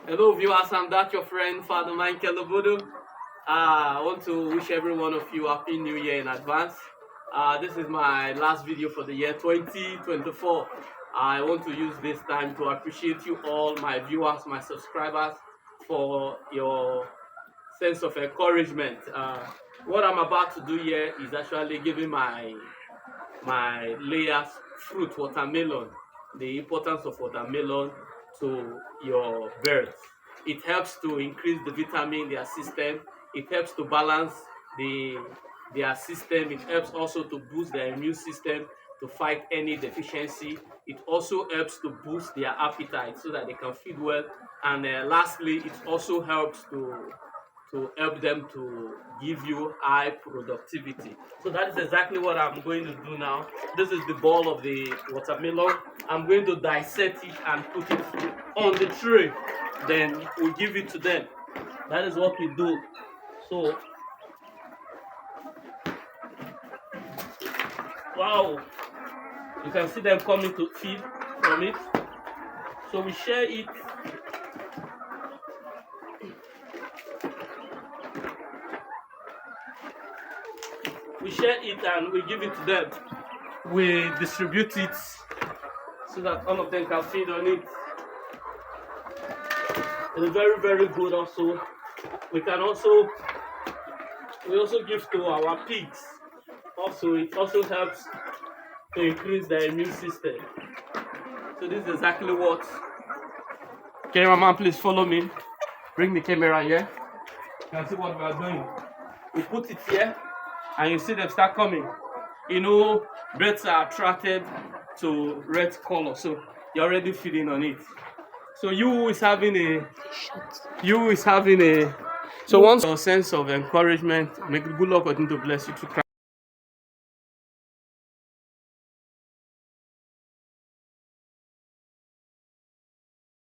Hello viewers, I'm that your friend Father Michael Obodo. I want to wish every one of you Happy New Year in advance. This is my last video for the year 2024. I want to use this time to appreciate you all, my viewers, my subscribers, for your sense of encouragement. What I'm about to do here is actually giving my layers fruit, watermelon, the importance of watermelon to your birds. It helps to increase the vitamin in their system. It helps to balance their system. It helps also to boost their immune system to fight any deficiency. It also helps to boost their appetite so that they can feed well. And lastly, it also helps to help them to give you high productivity. So that is exactly what I'm going to do now. This is the ball of the watermelon. I'm going to dissect it and put it on the tray. Then we'll give it to them. That is what we do. So, wow, you can see them coming to feed from it. So we share it. We share it and we give it to them. We distribute it so that all of them can feed on it. It's very, very good also. We also give to our pigs. Also, it also helps to increase their immune system. So this is exactly what. Cameraman, please follow me. Bring the camera here. You can see what we are doing. We put it here. And you see them start coming. You know, birds are attracted to red color, so you're already feeding on it. So you is having a so once your sense of encouragement, make good luck continue to bless you to